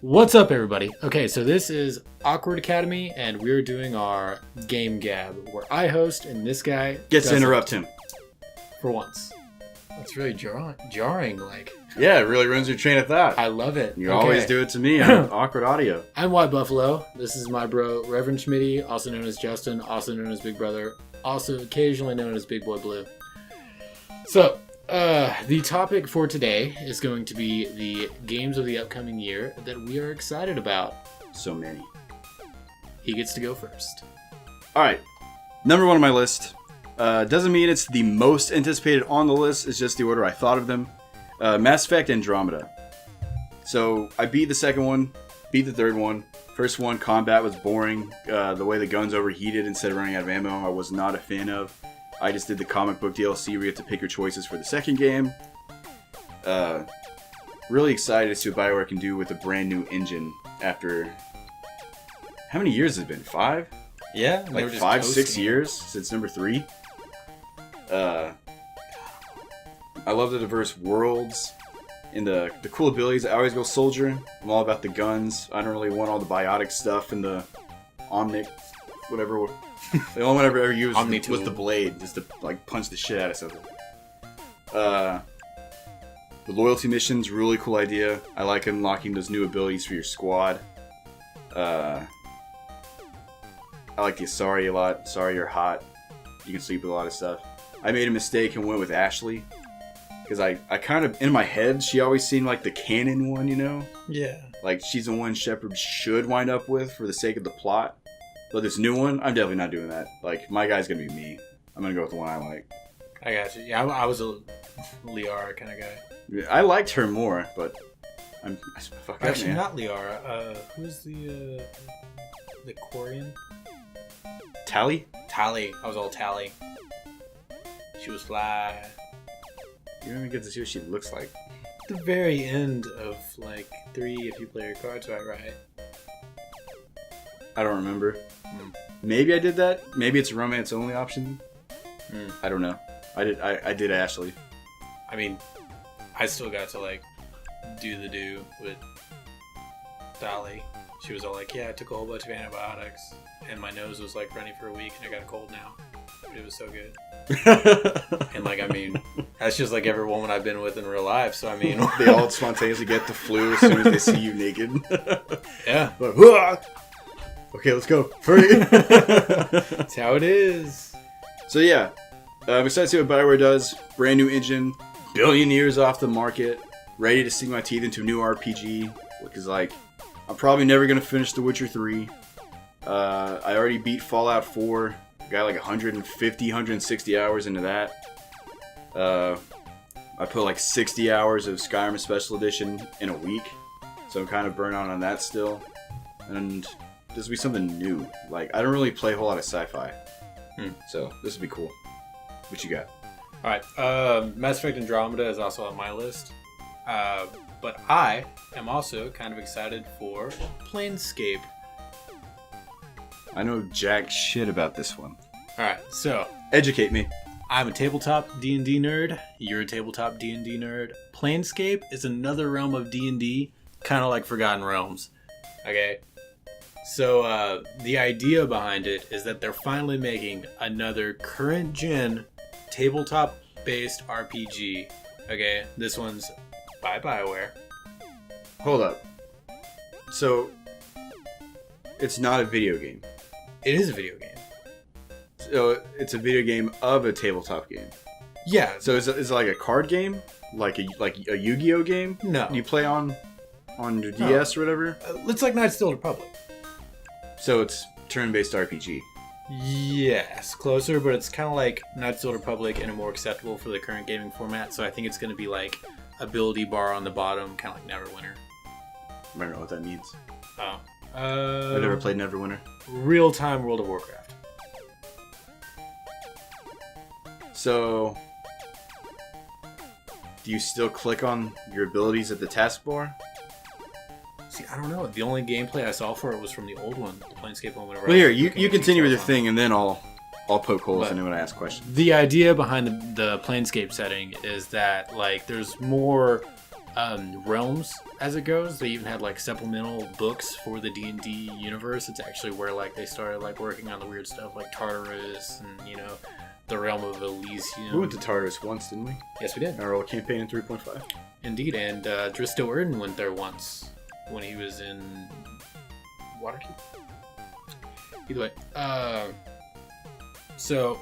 What's up, everybody? Okay, so this is Awkward Academy, and we're doing our Game Gab, where I host, and this guy Gets to doesn't, interrupt him. for once. That's really jarring. Like, Yeah, it really ruins your train of thought. I love it. You always do it to me on Awkward Audio. I'm White Buffalo. This is my bro, Reverend Schmitty, also known as Justin, also known as Big Brother, also occasionally known as Big Boy Blue. So, the topic for today is going to be the games of the upcoming year that we are excited about. So many. He gets to go first. Alright, number one on my list. Doesn't mean it's the most anticipated on the list, it's just the order I thought of them. Mass Effect Andromeda. So, I beat the second one, beat the third one. First one, combat was boring. The way the guns overheated instead of running out of ammo, I was not a fan of. I just did the comic book DLC where you have to pick your choices for the second game. Really excited to see what BioWare can do with a brand new engine after... How many years has it been? 5? Yeah, Like 5, 6 years since number 3. I love the diverse worlds and the cool abilities. I always go soldier. I'm all about the guns. I don't really want all the biotic stuff and the omnic, whatever. The only one I've ever used was the blade, just to like punch the shit out of something. The loyalty missions, really cool idea. I like unlocking those new abilities for your squad. I like the Asari a lot. Asari are hot. You can sleep with a lot of stuff. I made a mistake and went with Ashley. Because I kind of, in my head, she always seemed like the canon one, you know? Yeah. Like, she's the one Shepard should wind up with for the sake of the plot. But this new one, I'm definitely not doing that. Like, my guy's gonna be me. I'm gonna go with the one I like. I got you. Yeah, I was a Liara kind of guy. I liked her more, but fuck Actually, man. not Liara. Who's the Quarian? Tally? Tally. I was all Tally. She was fly. You don't even get to see what she looks like. At the very end of, like, 3, if you play your cards right. I don't remember. Maybe I did that. Maybe it's a romance only option. I don't know. I did Ashley. I mean, I still got to, like, do with Dolly. She was all like, yeah, I took a whole bunch of antibiotics, and my nose was, like, running for a week, and I got a cold now. But it was so good. And, like, I mean, that's just like every woman I've been with in real life, so I mean... They all spontaneously get the flu as soon as they see you naked. Yeah. Like, "Whoa!" Okay, let's go. Hurry. That's how it is. So yeah, I'm excited to see what BioWare does. Brand new engine, billion years off the market, ready to sink my teeth into a new RPG. Because like, I'm probably never gonna finish The Witcher 3. I already beat Fallout 4. Got like 150, 160 hours into that. I put like 60 hours of Skyrim Special Edition in a week, so I'm kind of burnt out on that still. And this will be something new. Like, I don't really play a whole lot of sci-fi. So, this will be cool. What you got? Alright, Mass Effect Andromeda is also on my list. But I am also kind of excited for Planescape. I know jack shit about this one. Alright, so... Educate me. I'm a tabletop D&D nerd. You're a tabletop D&D nerd. Planescape is another realm of D&D, kind of like Forgotten Realms. Okay? So, the idea behind it is that they're finally making another current-gen, tabletop-based RPG. Okay? This one's by BioWare. Hold up. So, it's not a video game. It is a video game. So, it's a video game of a tabletop game. Yeah. So, is it like a card game? Like a Yu-Gi-Oh game? No. You play on your DS or whatever? It's like Knights of the Old Republic. So, it's turn-based RPG. Yes, closer, but it's kind of like Knights of the Old Republic and more acceptable for the current gaming format. So I think it's going to be like ability bar on the bottom, kind of like Neverwinter. I don't know what that means. Oh. I've never played Neverwinter. Real-time World of Warcraft. So, do you still click on your abilities at the taskbar? See, I don't know. The only gameplay I saw for it was from the old one, the Planescape one. Whenever Well, here, you continue with your thing, and then I'll poke holes But in it when I ask questions. the idea behind the Planescape setting is that like there's more realms as it goes. They even had like supplemental books for the D&D universe. It's actually where like they started like working on the weird stuff like Tartarus and the realm of Elysium. We went to Tartarus once, didn't we? Yes, we did. Our old campaign in 3.5. Indeed, and Dristo Erden went there once when he was in Waterkeep. Either way, so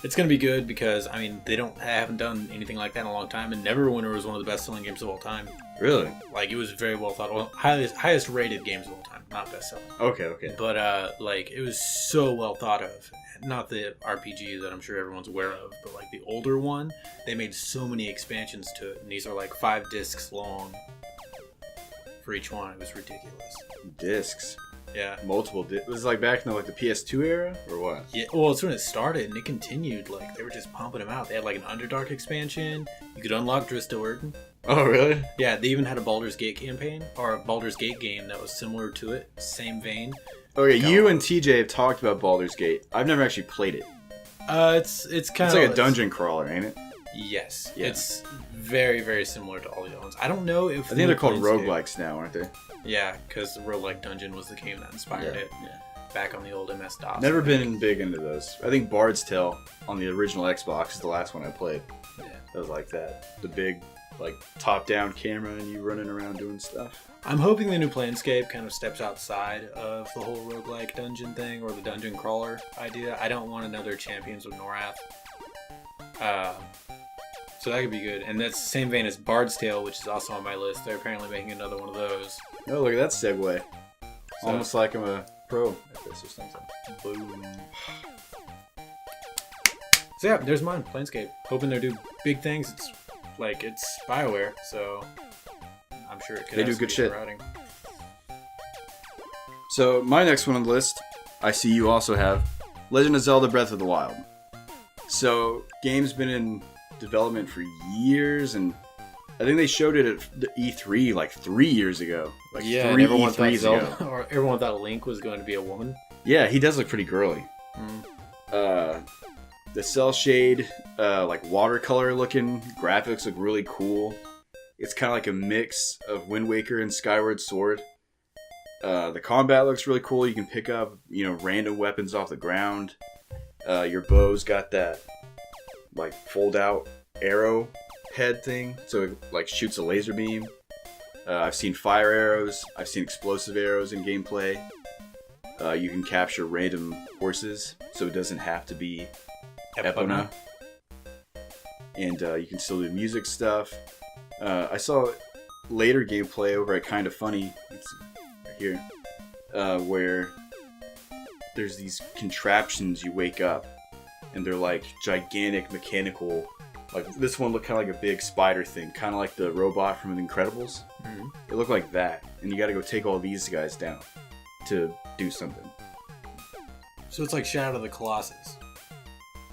it's gonna be good because I mean they haven't done anything like that in a long time, and Neverwinter was one of the best-selling games of all time. Really? Like it was very well thought. Well, highest rated games of all time, not best-selling. Okay. But like it was so well thought of. Not the RPG that I'm sure everyone's aware of, but like the older one, they made so many expansions to it, and these are like 5 discs long for each one. It was ridiculous. Discs. Yeah. Multiple discs. Was it like back in the PS2 era or what? Yeah. Well, it's when it started, and it continued. Like they were just pumping them out. They had like an Underdark expansion. You could unlock Dristo Erden. Oh, really? Yeah. They even had a Baldur's Gate campaign or a Baldur's Gate game that was similar to it, same vein. Okay, you and TJ have talked about Baldur's Gate. I've never actually played it. It's kind of like a dungeon crawler, ain't it? Yes. Yeah. It's very, very similar to all the other ones. I don't know if I think they're called roguelikes now, aren't they? Yeah, because the Roguelike Dungeon was the game that inspired it. Yeah. Back on the old MS-DOS. Never been big into those. I think Bard's Tale on the original Xbox is the last one I played. Yeah. That was like that. The big, like, top-down camera and you running around doing stuff. I'm hoping the new Planescape kind of steps outside of the whole roguelike dungeon thing or the dungeon crawler idea. I don't want another Champions of Norath. So that could be good. And that's the same vein as Bard's Tale, which is also on my list. They're apparently making another one of those. Oh, look at that segue. So, almost like I'm a pro at this or something. Boom. So yeah, there's mine, Planescape. Hoping they do big things. It's BioWare, so I'm sure it could. They do good shit. So my next one on the list, I see you also have Legend of Zelda: Breath of the Wild. So game's been in development for years, and I think they showed it at the E3 like 3 years ago. Like yeah, 3 everyone E3s thought ago. Zelda, or everyone thought Link was going to be a woman. Yeah, he does look pretty girly. The cell shade, like watercolor looking graphics look really cool. It's kind of like a mix of Wind Waker and Skyward Sword. The combat looks really cool. You can pick up, random weapons off the ground. Your bow's got that, like, fold-out arrow head thing, so it, like, shoots a laser beam. I've seen fire arrows. I've seen explosive arrows in gameplay. You can capture random horses, so it doesn't have to be Epona. And you can still do music stuff. I saw later gameplay over at Kinda Funny, it's right here, where there's these contraptions you wake up, and they're like gigantic mechanical. Like this one looked kind of like a big spider thing, kind of like the robot from The Incredibles. Mm-hmm. It looked like that, and you got to go take all these guys down to do something. So it's like Shadow of the Colossus.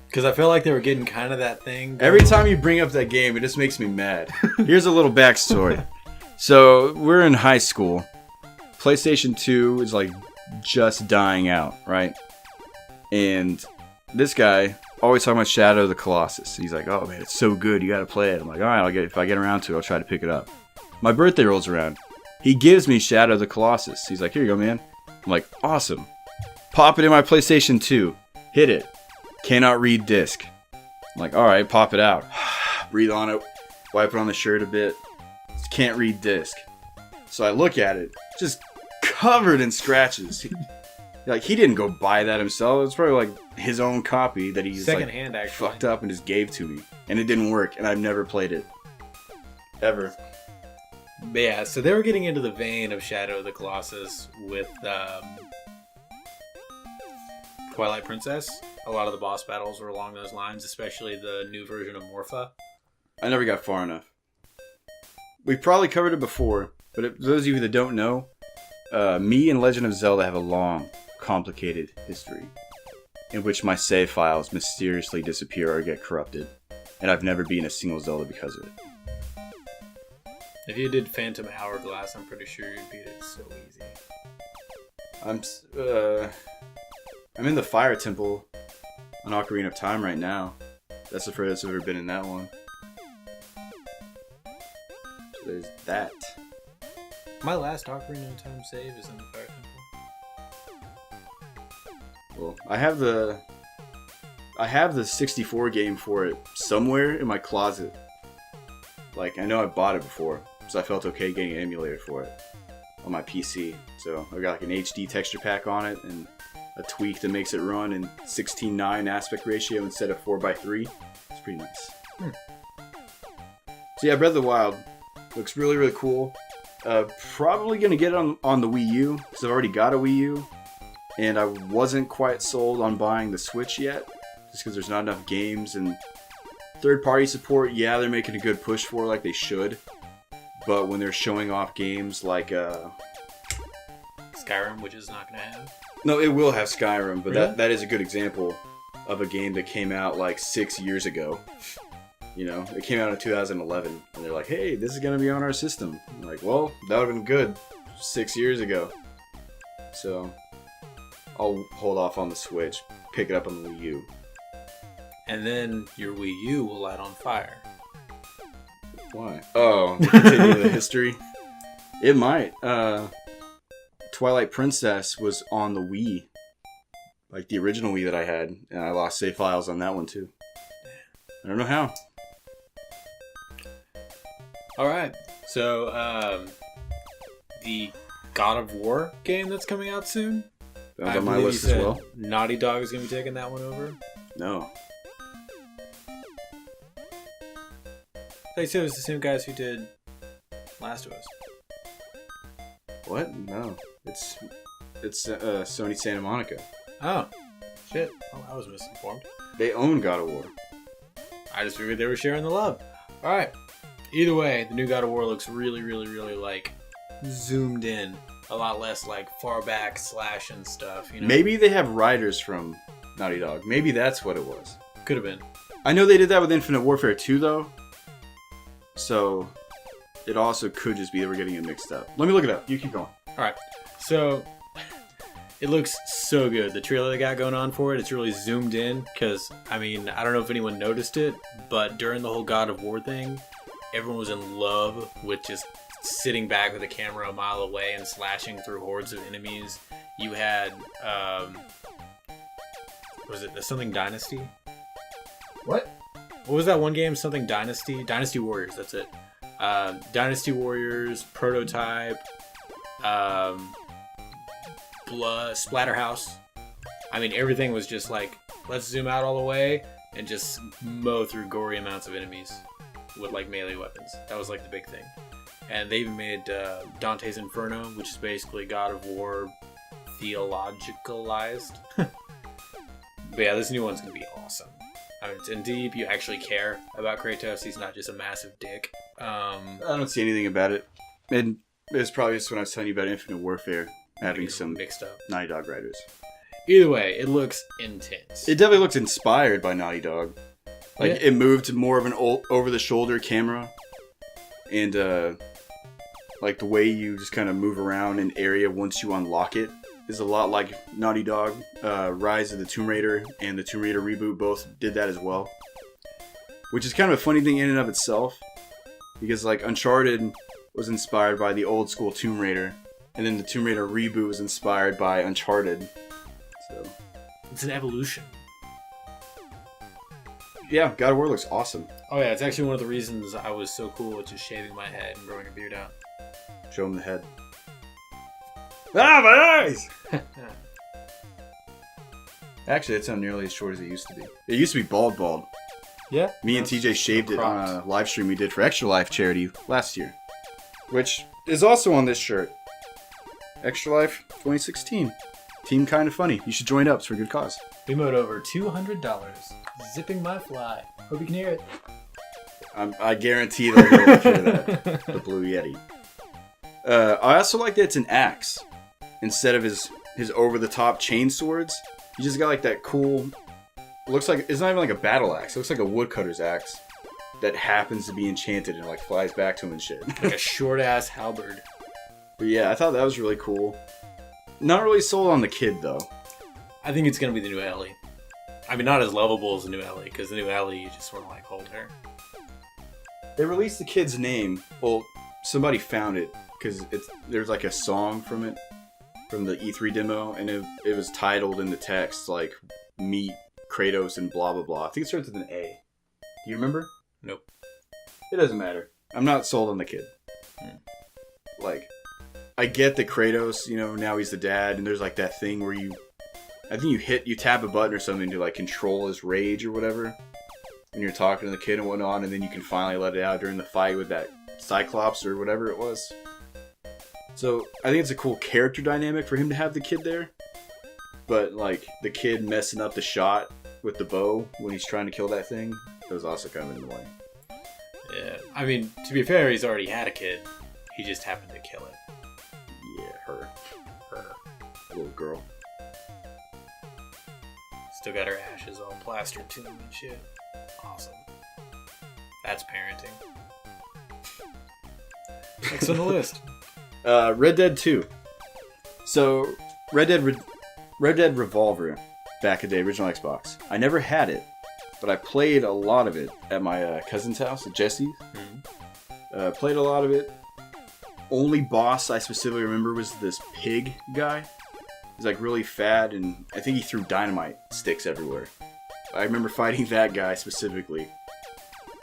Because I feel like they were getting kind of that thing. Every time you bring up that game, it just makes me mad. Here's a little backstory. So we're in high school. PlayStation 2 is like just dying out, right? And this guy always talking about Shadow of the Colossus. He's like, "Oh man, it's so good. You got to play it." I'm like, "All right, if I get around to it, I'll try to pick it up." My birthday rolls around. He gives me Shadow of the Colossus. He's like, "Here you go, man." I'm like, "Awesome." Pop it in my PlayStation 2. Hit it. Cannot read disc. I'm like, "All right, pop it out." Breathe on it. Wipe it on the shirt a bit. Can't read disc. So I look at it. Just covered in scratches. Like, he didn't go buy that himself. It's probably like his own copy that he's secondhand, like, actually fucked up and just gave to me. And it didn't work, and I've never played it. Ever. But yeah, so they were getting into the vein of Shadow of the Colossus with Twilight Princess. A lot of the boss battles were along those lines, especially the new version of Morpha. I never got far enough. We've probably covered it before, but for those of you that don't know, me and Legend of Zelda have a long, complicated history in which my save files mysteriously disappear or get corrupted, and I've never beaten a single Zelda because of it. If you did Phantom Hourglass, I'm pretty sure you'd beat it so easy. I'm in the Fire Temple on Ocarina of Time right now. That's the furthest I've ever been in that one. So there's that. My last Ocarina of Time save is in the Fire Temple. Well, I have the 64 game for it somewhere in my closet. Like, I know I bought it before, so I felt okay getting an emulator for it on my PC. So I got like an HD texture pack on it and a tweak that makes it run in 16:9 aspect ratio instead of 4:3. It's pretty nice. So yeah, Breath of the Wild looks really, really cool. Probably gonna get it on the Wii U because I've already got a Wii U, and I wasn't quite sold on buying the Switch yet, just because there's not enough games and third-party support. Yeah, they're making a good push for it, like they should, but when they're showing off games like Skyrim, which is not going to have. No, it will have Skyrim, but Really? that is a good example of a game that came out like 6 years ago. You know, it came out in 2011, and they're like, hey, this is going to be on our system. I'm like, well, that would have been good 6 years ago. So, I'll hold off on the Switch, pick it up on the Wii U. And then your Wii U will light on fire. Why? Oh, to continue the history? It might. Twilight Princess was on the Wii. Like the original Wii that I had, and I lost save files on that one too. I don't know how. Alright, so the God of War game that's coming out soon. That was I on my believe list you as said well. Naughty Dog is going to be taking that one over. No. They said it was the same guys who did Last of Us. What? No. It's Sony Santa Monica. Oh, shit. Oh, I was misinformed. They own God of War. I just figured they were sharing the love. Alright. Either way, the new God of War looks really, really, really, like, zoomed in. A lot less, like, far back slash and stuff, you know? Maybe they have writers from Naughty Dog. Maybe that's what it was. Could have been. I know they did that with Infinite Warfare 2, though. So, it also could just be that we're getting it mixed up. Let me look it up. You keep going. Alright. So, it looks so good. The trailer they got going on for it, it's really zoomed in. Because, I mean, I don't know if anyone noticed it, but during the whole God of War thing, everyone was in love with just sitting back with the camera a mile away and slashing through hordes of enemies. You had, was it the something Dynasty? What? What was that one game? Something Dynasty? Dynasty Warriors, that's it. Dynasty Warriors, Prototype, Blood, Splatterhouse. I mean, everything was just like, let's zoom out all the way and just mow through gory amounts of enemies with like melee weapons. That was like the big thing. And they even made Dante's Inferno, which is basically God of War theologicalized. But yeah, this new one's going to be awesome. I mean, it's in deep. You actually care about Kratos. He's not just a massive dick. I don't see anything about it. And it's probably just when I was telling you about Infinite Warfare having some mixed up. Naughty Dog writers. Either way, it looks intense. It definitely looks inspired by Naughty Dog. Like, Yeah. it moved to more of an over-the-shoulder camera. And, like, the way you just kind of move around an area once you unlock it is a lot like Naughty Dog. Rise of the Tomb Raider and the Tomb Raider reboot both did that as well. Which is kind of a funny thing in and of itself. Because, like, Uncharted was inspired by the old school Tomb Raider. And then the Tomb Raider reboot was inspired by Uncharted. So, It's an evolution. yeah, God of War looks awesome. Oh yeah, it's actually one of the reasons I was so cool with just shaving my head and growing a beard out. Show him the head. Ah, my eyes! Actually, it's not nearly as short as it used to be. It used to be bald. Yeah. Me and TJ shaved it on a live stream we did for Extra Life charity last year. Which is also on this shirt. Extra Life 2016. Team Kinda Funny. You should join up. It's for a good cause. We mowed over $200. Zipping my fly. Hope you can hear it. I guarantee they'll go hear that. The Blue Yeti. I also like that it's an axe. Instead of his over-the-top chain swords. You just got like that cool... Looks like... It's not even like a battle axe. It looks like a woodcutter's axe. That happens to be enchanted and like flies back to him and shit. Like a short-ass halberd. But yeah, I thought that was really cool. Not really sold on the kid, though. I think it's going to be the new Ellie. I mean, not as lovable as the new Ellie, because the new Ellie, you just sort of like hold her. They released the kid's name. Well, somebody found it because there's like a song from it from the E3 demo, and it was titled in the text like "Meet Kratos" and blah blah blah. I think it starts with an A. Do you remember? Nope. It doesn't matter. I'm not sold on the kid. Like, I get that Kratos, now he's the dad, and there's like that thing where I think you tap a button or something to like control his rage or whatever. When you're talking to the kid and whatnot, and then you can finally let it out during the fight with that Cyclops or whatever it was. So I think it's a cool character dynamic for him to have the kid there. But like the kid messing up the shot with the bow when he's trying to kill that thing, that was also kind of annoying. Yeah, I mean, to be fair, he's already had a kid. He just happened to kill it. Yeah, her, little girl. Still got her ashes all plastered to him and shit. Awesome. That's parenting. Next on the list. Red Dead 2. So, Red Dead Revolver, back in the original Xbox. I never had it, but I played a lot of it at my cousin's house, at Jesse's. Mm-hmm. Played a lot of it. Only boss I specifically remember was this pig guy. He's like really fat, and I think he threw dynamite sticks everywhere. I remember fighting that guy specifically.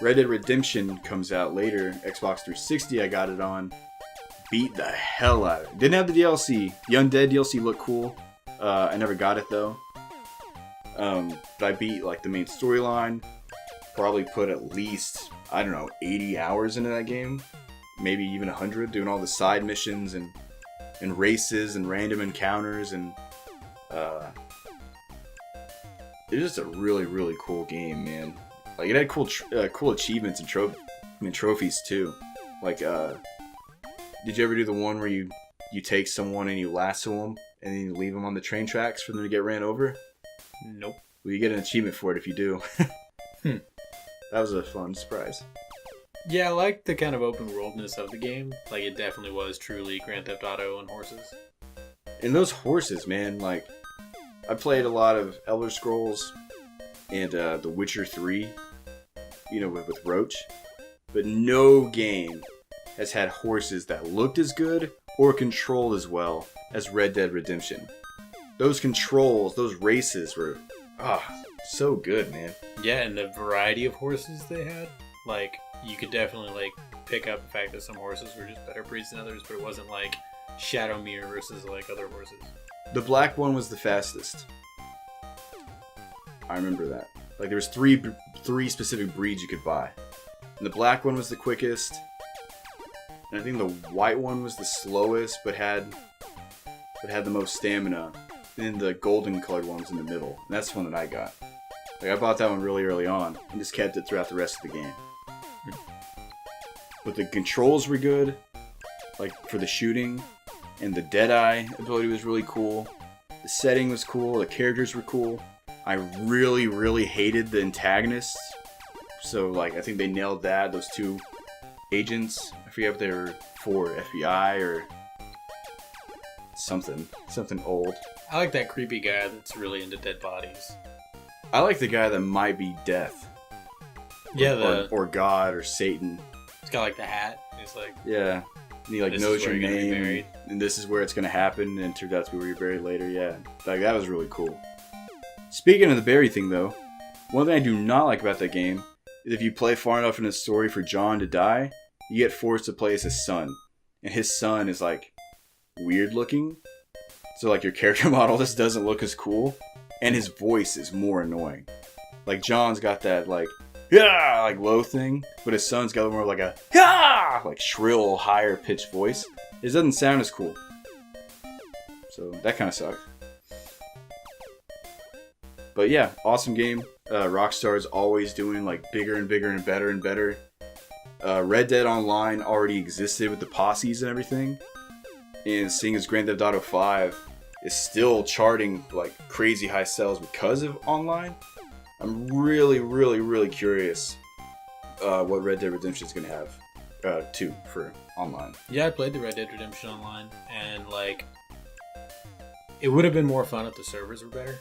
Red Dead Redemption comes out later, Xbox 360 I got it on. Beat the hell out of it. Didn't have the DLC. The Undead DLC looked cool. I never got it though. But I beat like the main storyline. Probably put at least, 80 hours into that game. Maybe even 100, doing all the side missions and races and random encounters, and it's just a really, really cool game, man. Like, it had cool achievements and trophies too. Like, did you ever do the one where you take someone and you lasso them and then you leave them on the train tracks for them to get ran over? Nope. Well, you get an achievement for it if you do. That was a fun surprise. Yeah, I like the kind of open worldness of the game. Like, it definitely was truly Grand Theft Auto and horses. And those horses, man, like, I played a lot of Elder Scrolls and The Witcher 3, with Roach. But no game has had horses that looked as good or controlled as well as Red Dead Redemption. Those controls, those races were, so good, man. Yeah, and the variety of horses they had. Like, you could definitely, pick up the fact that some horses were just better breeds than others, but it wasn't like Shadowmere versus, other horses. The black one was the fastest. I remember that. Like, there was three specific breeds you could buy. And the black one was the quickest. And I think the white one was the slowest, but had the most stamina. And then the golden colored one was in the middle. And that's the one that I got. Like, I bought that one really early on and just kept it throughout the rest of the game. But the controls were good, like for the shooting, and the Deadeye ability was really cool. The setting was cool, the characters were cool. I really, really hated the antagonists. So, I think they nailed that. Those two agents, I forget what they were for, FBI or something old. I like that creepy guy that's really into dead bodies. I like the guy that might be Death. Yeah, or God or Satan. He's got the hat. He's like, yeah, and he knows your name, and this is where it's gonna happen, and it turned out to be where you're buried later. Yeah, that was really cool. Speaking of the bury thing, though, one thing I do not like about that game is if you play far enough in the story for John to die, you get forced to play as his son, and his son is weird looking. So your character model just doesn't look as cool, and his voice is more annoying. John's got that yeah, low thing, but his son's got more a yeah, shrill, higher pitched voice. It doesn't sound as cool. So that kind of sucks. But yeah, awesome game. Rockstar is always doing bigger and bigger and better and better. Red Dead Online already existed with the posses and everything. And seeing as Grand Theft Auto 5 is still charting crazy high sales because of online, I'm really, really, really curious what Red Dead Redemption is going to have 2 for online. Yeah, I played the Red Dead Redemption Online, and it would have been more fun if the servers were better.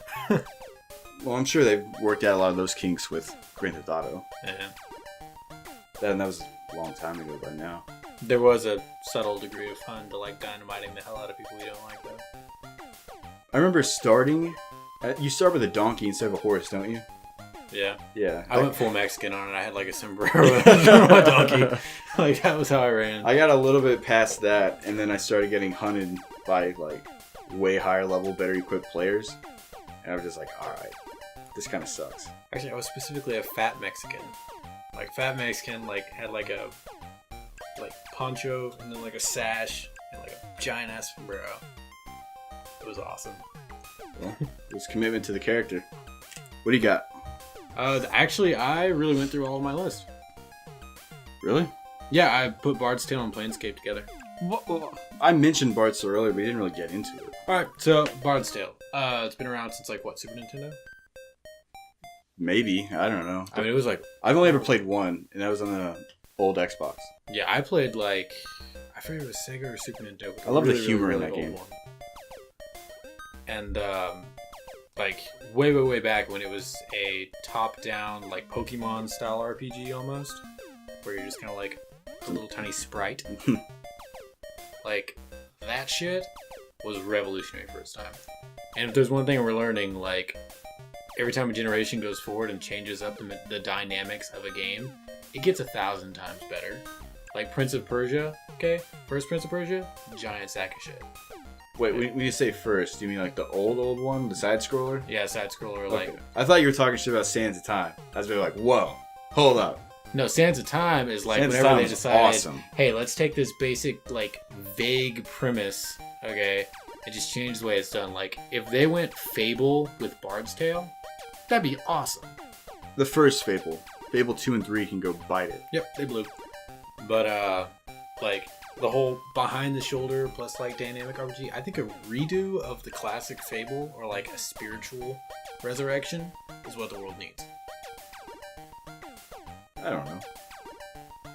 Well, I'm sure they've worked out a lot of those kinks with Grand Theft Auto. Yeah. And that was a long time ago by now. There was a subtle degree of fun to like dynamiting the hell out of people you don't like, though. I remember starting. You start with a donkey instead of a horse, don't you? Yeah. Yeah. I went full Mexican on it. I had like a sombrero on my donkey. Like, that was how I ran. I got a little bit past that, and then I started getting hunted by like way higher level, better equipped players, and I was just like, all right, this kind of sucks. Actually, I was specifically a fat Mexican. Like, fat Mexican, like, had like a poncho and then like a sash and like a giant ass sombrero. It was awesome. Well, it was commitment to the character. What do you got? Actually, I really went through all of my list. Really? Yeah, I put Bard's Tale and Planescape together. I mentioned Bard's Tale earlier, but we didn't really get into it. Alright, so Bard's Tale. It's been around since like what, Super Nintendo? Maybe. I don't know. I mean, it was like, I've only ever played one, and that was on the old Xbox. yeah, I played like, I forget if it was Sega or Super Nintendo. But I love the humor in that old game. one. And like way back when it was a top-down like Pokemon style RPG almost, where you're just kind of like a little tiny sprite. Like, that shit was revolutionary for its time. And if there's one thing we're learning, like, every time a generation goes forward and changes up the dynamics of a game, it gets 1,000 times better. Like Prince of Persia, okay? First Prince of Persia, giant sack of shit. Wait, when you say first, do you mean like the old one, the side scroller? Yeah, side scroller, like... Okay. I thought you were talking shit about Sands of Time. I was really like, whoa, hold up. No, Sands of Time is like Sands of whenever Time they is decided, awesome. hey, let's take this basic, like, vague premise, okay, and just change the way it's done. Like, if they went Fable with Bard's Tale, that'd be awesome. The first Fable. Fable 2 and 3 can go bite it. Yep, they blew. But, like, the whole behind-the-shoulder plus, like, dynamic RPG, I think a redo of the classic Fable, or, like, a spiritual resurrection, is what the world needs. I don't know.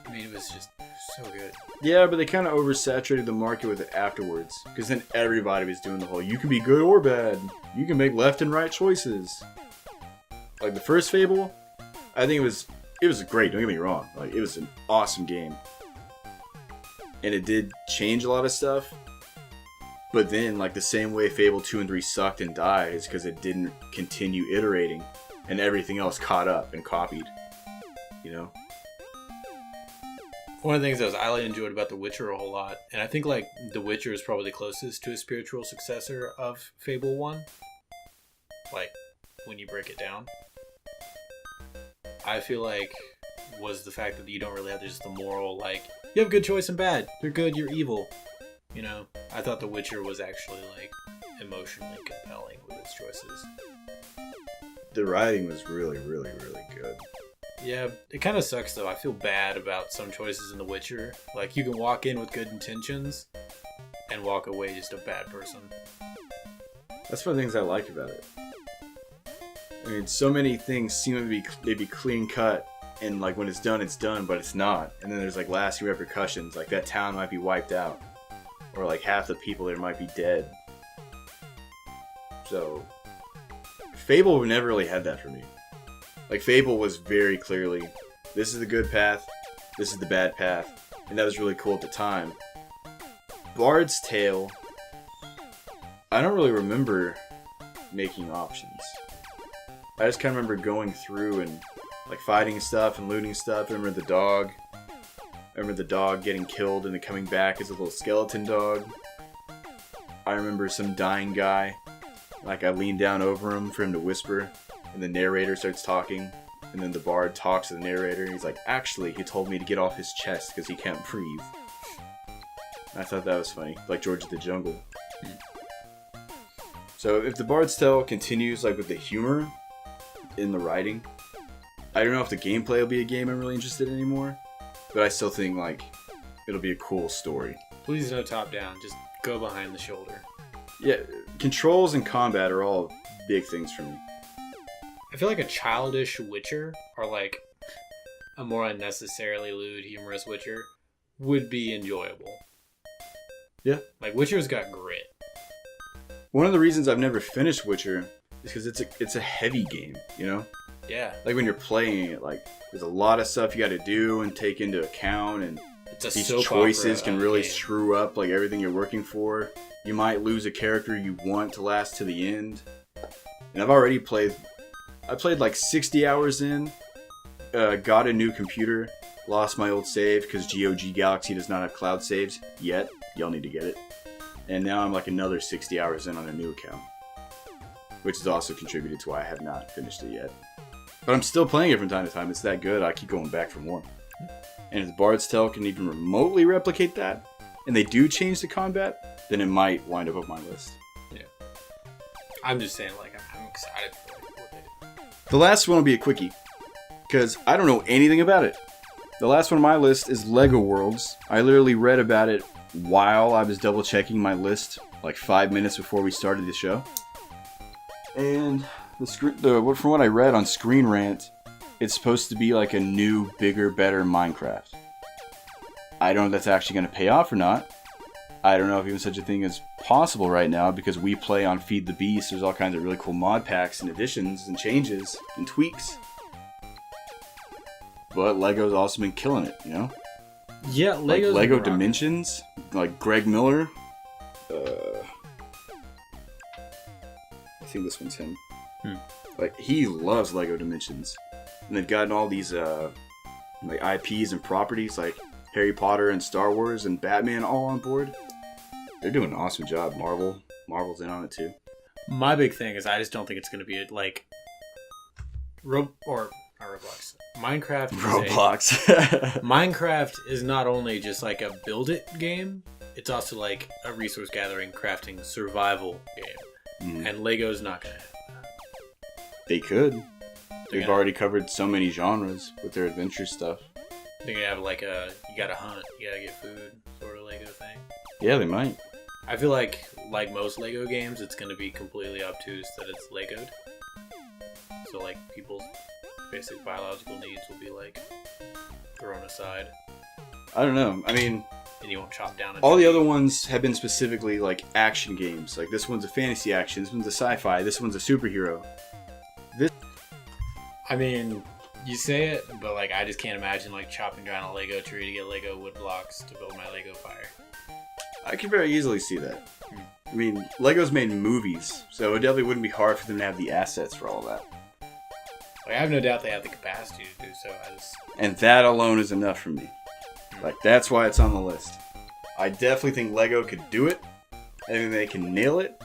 I mean, it was just so good. Yeah, but they kind of oversaturated the market with it afterwards. Because then everybody was doing the whole, you can be good or bad. You can make left and right choices. Like the first Fable, I think it was great, don't get me wrong. Like, it was an awesome game. And it did change a lot of stuff. But then, like, the same way Fable 2 and 3 sucked and died is because it didn't continue iterating. And everything else caught up and copied. You know? One of the things that I really enjoyed about The Witcher a whole lot, and I think like The Witcher is probably the closest to a spiritual successor of Fable 1, like when you break it down, I feel like was the fact that you don't really have just the moral, like, you have good choice and bad, you're good, you're evil, you know? I thought The Witcher was actually like emotionally compelling with its choices. The writing was really, really, really good. Yeah, it kind of sucks though. I feel bad about some choices in The Witcher. Like, you can walk in with good intentions and walk away just a bad person. That's one of the things I like about it. I mean, so many things seem to be clean cut, and like when it's done, but it's not. And then there's like lasting repercussions, like that town might be wiped out, or like half the people there might be dead. So, Fable never really had that for me. Like, Fable was very clearly, this is the good path, this is the bad path, and that was really cool at the time. Bard's Tale, I don't really remember making options. I just kind of remember going through and, like, fighting stuff and looting stuff. I remember the dog. I remember the dog getting killed and then coming back as a little skeleton dog. I remember some dying guy. Like, I leaned down over him for him to whisper. And the narrator starts talking, and then the bard talks to the narrator, and he's like, actually, he told me to get off his chest because he can't breathe. And I thought that was funny, like George of the Jungle. So if the Bard's Tale continues like with the humor in the writing, I don't know if the gameplay will be a game I'm really interested in anymore, but I still think like it'll be a cool story. Please no top down, just go behind the shoulder. Yeah, controls and combat are all big things for me. I feel like a childish Witcher, or like a more unnecessarily lewd, humorous Witcher, would be enjoyable. Yeah. Like, Witcher's got grit. One of the reasons I've never finished Witcher is because it's a heavy game, you know? Yeah. Like when you're playing it, like there's a lot of stuff you got to do and take into account, and It's a These soap choices opera can really game. screw up like everything you're working for. You might lose a character you want to last to the end. And I've already played. I played like 60 hours in. Got a new computer. Lost my old save because GOG Galaxy does not have cloud saves yet. Y'all need to get it. And now I'm like another 60 hours in on a new account, which has also contributed to why I have not finished it yet. But I'm still playing it from time to time. It's that good. I keep going back for more. And if Bard's Tale can even remotely replicate that, and they do change the combat, then it might wind up on my list. Yeah. I'm just saying, like, I'm excited for what they do. The last one will be a quickie, because I don't know anything about it. The last one on my list is Lego Worlds. I literally read about it while I was double checking my list, like 5 minutes before we started the show. And from what I read on Screen Rant, it's supposed to be like a new, bigger, better Minecraft. I don't know if that's actually going to pay off or not. I don't know if even such a thing is possible right now because we play on Feed the Beast. There's all kinds of really cool mod packs and additions and changes and tweaks. But Lego's also been killing it, you know? Yeah, Like Lego's Lego been rocking. Dimensions, like Greg Miller. I think this one's him. Like, he loves Lego Dimensions. And they've gotten all these like IPs and properties like Harry Potter and Star Wars and Batman all on board. They're doing an awesome job. Marvel's in on it too. My big thing is I just don't think it's going to be like not Roblox. Minecraft. Minecraft is not only just like a build it game, it's also like a resource gathering, crafting, survival game. And Lego's not going to have that. They could. They've gonna- already covered so many genres with their adventure stuff. They're going to have like you got to hunt, you got to get food sort of Lego thing. Yeah, they might. I feel like most Lego games, it's going to be completely obtuse that it's Legoed. So like people's basic biological needs will be like thrown aside, I don't know. I mean, and you won't chop down. all the other ones have been specifically like action games. Like this one's a fantasy action, this one's a sci-fi, this one's a superhero. I mean, you say it, but like I just can't imagine like chopping down a Lego tree to get Lego wood blocks to build my Lego fire. I can very easily see that. I mean, Lego's made movies, so it definitely wouldn't be hard for them to have the assets for all that. Like I have no doubt they have the capacity to do so. And that alone is enough for me. Like, that's why it's on the list. I definitely think Lego could do it. I think they can nail it.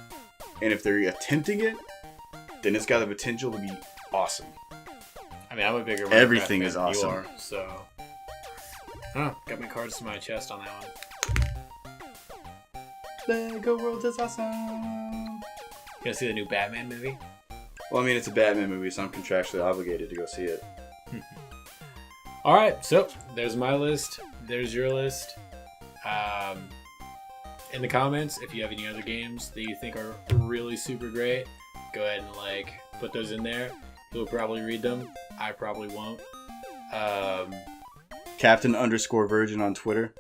And if they're attempting it, then it's got the potential to be awesome. I mean, I'm a bigger Minecraft Everything fan is than awesome. You are, so got my cards to my chest on that one. Lego Worlds is awesome. You gonna see the new Batman movie? Well, I mean, it's a Batman movie, so I'm contractually obligated to go see it. All right, so there's my list. There's your list. In the comments, if you have any other games that you think are really super great, go ahead and like put those in there. You'll probably read them. I probably won't. Captain_Virgin on Twitter.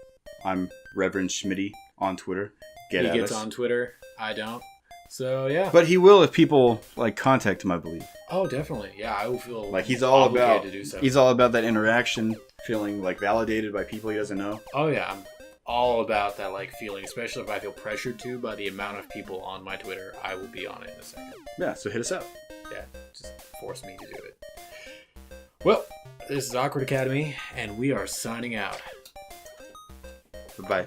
I'm Reverend Schmitty on Twitter. He Get at gets us. on Twitter. I don't. So yeah. But he will if people like contact him, I believe. Oh, definitely. Yeah, I will feel Like he's all obligated about to do so. he's all about that interaction, feeling like validated by people he doesn't know. Oh yeah, I'm all about that like feeling, especially if I feel pressured to by the amount of people on my Twitter. I will be on it in a second. Yeah, so hit us up. Yeah, just force me to do it. Well, this is Awkward Academy, and we are signing out. Bye-bye.